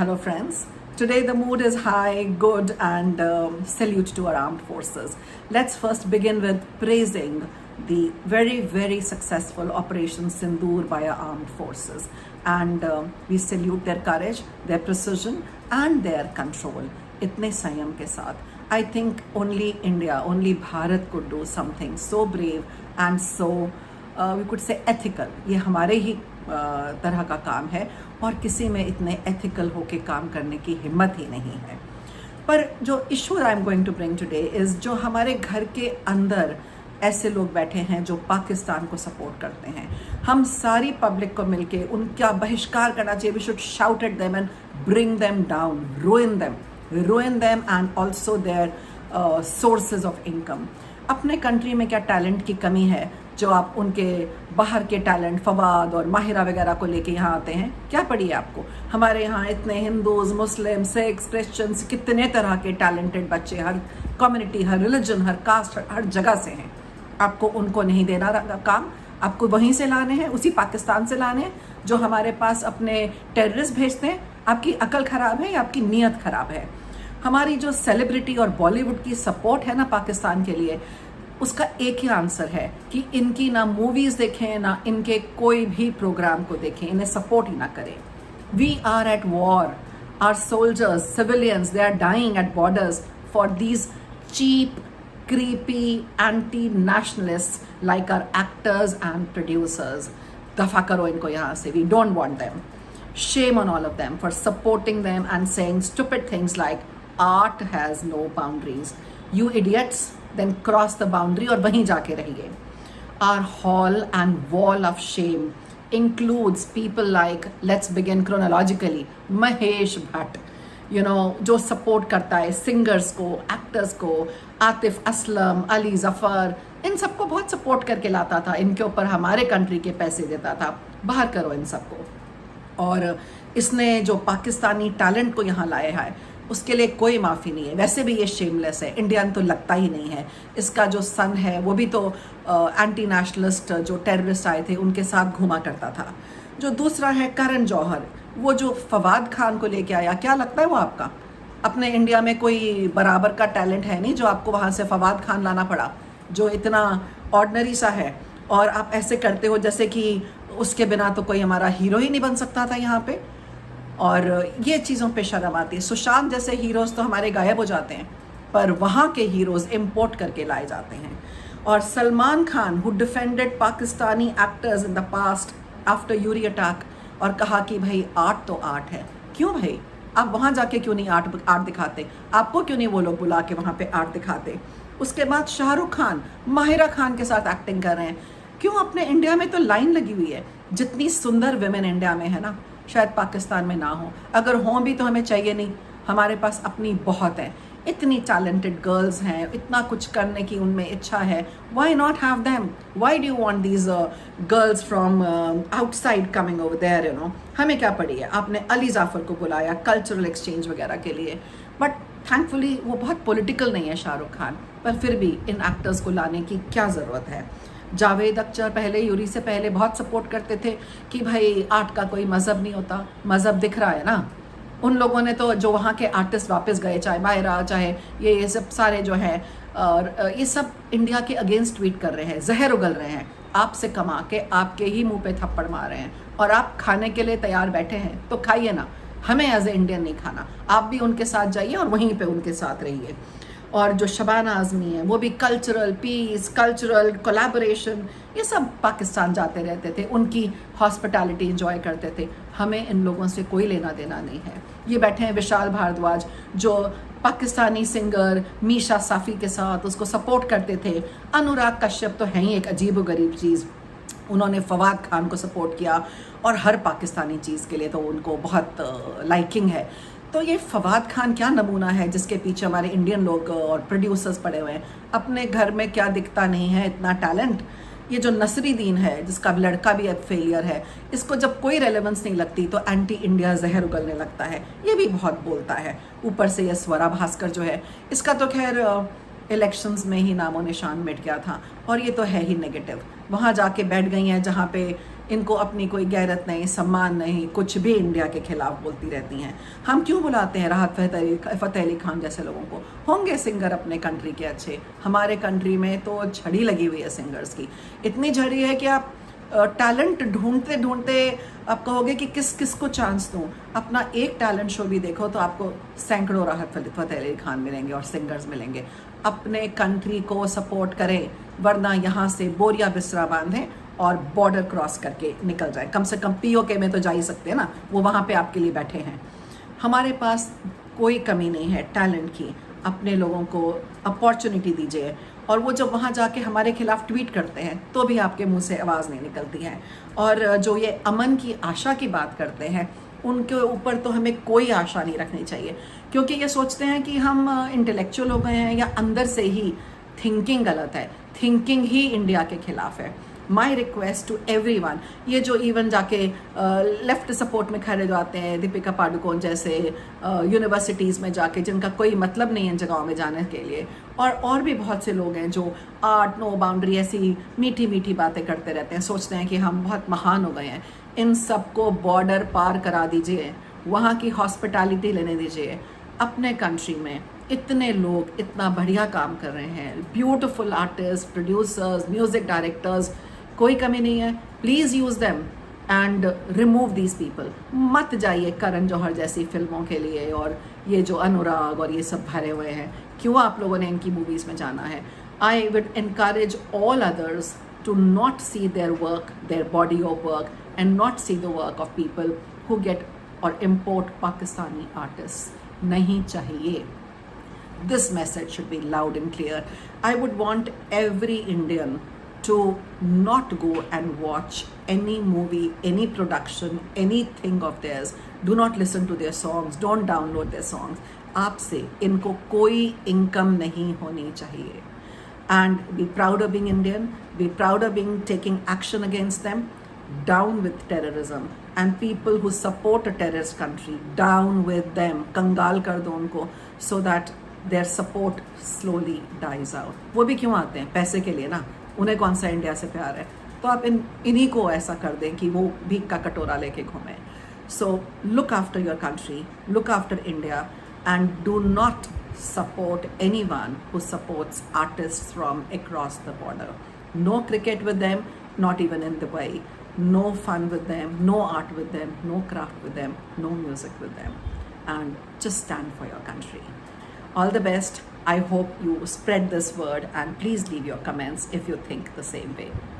Hello, friends. Today the mood is high, good, and salute to our armed forces. Let's first begin with praising the very, very successful Operation Sindoor by our armed forces. And we salute their courage, their precision, and their control. इतने संयम के साथ. I think only India, only Bharat could do something so brave and so we could say ethical. ये हमारे ही तरह का काम है और किसी में इतने एथिकल होके काम करने की हिम्मत ही नहीं है. पर जो issue I am going to bring today is जो हमारे घर के अंदर ऐसे लोग बैठे हैं जो पाकिस्तान को सपोर्ट करते हैं. हम सारी पब्लिक को मिलके उनका बहिष्कार करना चाहिए. We should shout at them and bring them down, ruin them and also their sources of income. अपने कंट्री में क्या टैलेंट की कमी है जो आप उनके बाहर के टैलेंट फवाद और माहिरा वगैरह को लेके यहाँ आते हैं? क्या पड़ी है आपको? हमारे यहाँ इतने हिंदूज, मुस्लिम, सिख्स, क्रिश्चियंस, कितने तरह के टैलेंटेड बच्चे हर कम्युनिटी, हर रिलीजन, हर कास्ट, हर जगह से हैं. आपको उनको नहीं देना काम, आपको वहीं से लाने हैं, उसी पाकिस्तान से लाने हैं जो हमारे पास अपने टेररिस्ट भेजते हैं. आपकी अकल ख़राब है या आपकी नीयत ख़राब है? हमारी जो सेलिब्रिटी और बॉलीवुड की सपोर्ट है ना पाकिस्तान के लिए, उसका एक ही आंसर है कि इनकी ना मूवीज़ देखें, ना इनके कोई भी प्रोग्राम को देखें, इन्हें सपोर्ट ही ना करें. We are at war. Our soldiers, civilians, they are dying at borders for these cheap, creepy, anti-nationalists like our actors and producers. दफा करो इनको यहाँ से. We don't want them. Shame on all of them for supporting them and saying stupid things like art has no boundaries. You idiots, then cross the boundary और वहीं जाके रहिए. Our hall and wall of shame includes people like, let's begin chronologically, Mahesh Bhatt. जो support करता है singers को, actors को, आतिफ असलम, अली जफ़र, इन सबको बहुत सपोर्ट करके लाता था. इनके ऊपर हमारे कंट्री के पैसे देता था. बाहर करो इन सबको. और इसने जो पाकिस्तानी टैलेंट को यहाँ लाया है उसके लिए कोई माफ़ी नहीं है. वैसे भी ये शेमलेस है. इंडियन तो लगता ही नहीं है. इसका जो सन है वो भी तो एंटी नेशनलिस्ट जो टेररिस्ट आए थे उनके साथ घुमा करता था. जो दूसरा है करण जौहर, वो जो फवाद खान को लेके आया, क्या लगता है वो आपका? अपने इंडिया में कोई बराबर का टैलेंट है नहीं जो आपको वहाँ से फवाद खान लाना पड़ा, जो इतना ऑर्डिनरी सा है. और आप ऐसे करते हो जैसे कि उसके बिना तो कोई हमारा हीरो ही नहीं बन सकता था यहाँ पे. और ये चीज़ों पे शर्म आती है. सुशांत जैसे हीरोज़ तो हमारे गायब हो जाते हैं, पर वहाँ के हीरोज़ इम्पोर्ट करके लाए जाते हैं. और Salman Khan who defended Pakistani actors in the past after Yuri attack और कहा कि भाई आर्ट तो आर्ट है. क्यों भाई? आप वहाँ जाके क्यों नहीं आर्ट दिखाते? आपको क्यों नहीं वो लोग बुला के वहाँ पे आर्ट दिखाते? उसके बाद शाहरुख खान माहिरा खान के साथ एक्टिंग कर रहे हैं. क्यों? अपने इंडिया में तो लाइन लगी हुई है. जितनी सुंदर विमेन इंडिया में है ना, शायद पाकिस्तान में ना हो. अगर हों भी तो हमें चाहिए नहीं. हमारे पास अपनी बहुत है. इतनी टैलेंटेड गर्ल्स हैं, इतना कुछ करने की उनमें इच्छा है. Why not have them? Why do you want these girls from outside coming over there? हमें क्या पड़ी है? आपने अली जाफ़र को बुलाया कल्चरल एक्सचेंज वगैरह के लिए, बट थैंकफुली वो बहुत पॉलिटिकल नहीं है शाहरुख खान. पर फिर भी इन एक्टर्स को लाने की क्या ज़रूरत है? जावेद अख्तर पहले यूरी से पहले बहुत सपोर्ट करते थे कि भाई आर्ट का कोई मज़हब नहीं होता. मज़हब दिख रहा है ना. उन लोगों ने तो जो वहाँ के आर्टिस्ट वापस गए, चाहे माहिरा, चाहे ये सब सारे जो हैं, और ये सब इंडिया के अगेंस्ट ट्वीट कर रहे हैं, जहर उगल रहे हैं. आपसे कमा के आपके ही मुंह पे थप्पड़ मार रहे हैं और आप खाने के लिए तैयार बैठे हैं. तो खाइए ना. हमें एज ए इंडियन नहीं खाना. आप भी उनके साथ जाइए और वहीं पे उनके साथ रहिए. और जो शबाना आज़मी है वो भी कल्चरल पीस, कल्चरल कोलैबोरेशन, ये सब पाकिस्तान जाते रहते थे, उनकी हॉस्पिटैलिटी इंजॉय करते थे. हमें इन लोगों से कोई लेना देना नहीं है. ये बैठे हैं विशाल भारद्वाज जो पाकिस्तानी सिंगर मीशा साफ़ी के साथ उसको सपोर्ट करते थे. अनुराग कश्यप तो हैं ही एक अजीब व गरीब चीज़. उन्होंने फवाद खान को सपोर्ट किया और हर पाकिस्तानी चीज़ के लिए तो उनको बहुत लाइकिंग है. तो ये फवाद खान क्या नमूना है जिसके पीछे हमारे इंडियन लोग और प्रोड्यूसर्स पड़े हुए हैं. अपने घर में क्या दिखता नहीं है इतना टैलेंट. ये जो नसरुद्दीन है जिसका लड़का भी अब फेलियर है, इसको जब कोई रेलेवेंस नहीं लगती तो एंटी इंडिया जहर उगलने लगता है. ये भी बहुत बोलता है. ऊपर से ये स्वरा भास्कर जो है, इसका तो खैर इलेक्शंस में ही नामो निशान मिट गया था और ये तो है ही नेगेटिव. वहाँ जाके बैठ गई हैं जहाँ पे इनको अपनी कोई गैरत नहीं, सम्मान नहीं, कुछ भी इंडिया के खिलाफ बोलती रहती हैं। हम क्यों बुलाते हैं राहत फ़तेह अली खान जैसे लोगों को? होंगे सिंगर अपने कंट्री के अच्छे, हमारे कंट्री में तो झड़ी लगी हुई है सिंगर्स की, इतनी झड़ी है कि आप टैलेंट ढूंढते ढूंढते आप कहोगे कि किस किस को चांस दूं। अपना एक टैलेंट शो भी देखो तो आपको सैकड़ों राहत फ़तेह अली खान मिलेंगे और सिंगर्स मिलेंगे। अपने कंट्री को सपोर्ट करें, वरना यहाँ से बोरिया बिस्तरा बांधें और बॉर्डर क्रॉस करके निकल जाए। कम से कम पीओके में तो जा ही सकते हैं ना, वो वहाँ पे आपके लिए बैठे हैं। हमारे पास कोई कमी नहीं है टैलेंट की, अपने लोगों को अपॉर्चुनिटी दीजिए। और वो जब वहाँ जाके हमारे खिलाफ ट्वीट करते हैं तो भी आपके मुंह से आवाज़ नहीं निकलती है। और जो ये अमन की आशा की बात करते हैं, उनके ऊपर तो हमें कोई आशा नहीं रखनी चाहिए, क्योंकि ये सोचते हैं कि हम इंटेलेक्चुअल हो गए हैं, या अंदर से ही थिंकिंग गलत है, थिंकिंग ही इंडिया के खिलाफ है। माई रिक्वेस्ट टू एवरीवन, ये जो इवन जाके लेफ्ट सपोर्ट में खड़े जाते हैं, दीपिका पादुकोण जैसे यूनिवर्सिटीज़ में जाके, जिनका कोई मतलब नहीं है इन जगहों में जाने के लिए, और भी बहुत से लोग हैं जो आर्ट नो बाउंड्री ऐसी मीठी मीठी बातें करते रहते हैं, सोचते हैं कि हम बहुत महान हो गए हैं। इन सबको बॉर्डर पार करा दीजिए, वहाँ की हॉस्पिटैलिटी लेने दीजिए। अपने कंट्री में इतने लोग इतना बढ़िया काम कर रहे हैं, beautiful artist, producers, music directors, कोई कमी नहीं है। Please use them and remove these people. मत जाइए करण जौहर जैसी फिल्मों के लिए, और ये जो अनुराग और ये सब भरे हुए हैं, क्यों आप लोगों ने इनकी मूवीज़ में जाना है? I would encourage all others to not see their work, their body of work, and not see the work of people who get or import Pakistani artists. Nahi chahiye. This message should be loud and clear. I would want every Indian to not go and watch any movie, any production, anything of theirs. Do not listen to their songs. Don't download their songs. आपसे इनको कोई income नहीं होनी चाहिए. And be proud of being Indian, be proud of being taking action against them. Down with terrorism, and people who support a terrorist country, down with them. कंगाल कर दो उनको, so that their support slowly dies out. वो भी क्यों आते हैं? पैसे के लिए ना, उन्हें कौन सा इंडिया से प्यार है? तो आप इन्हीं को ऐसा कर दें कि वो भीख का कटोरा लेके घूमें. So look after your country, look after India, and do not support anyone who supports artists from across the border. No cricket with them, not even in Dubai. No fun with them, no art with them, no craft with them, no music with them. And just stand for your country. All the best. I hope you spread this word, and please leave your comments if you think the same way.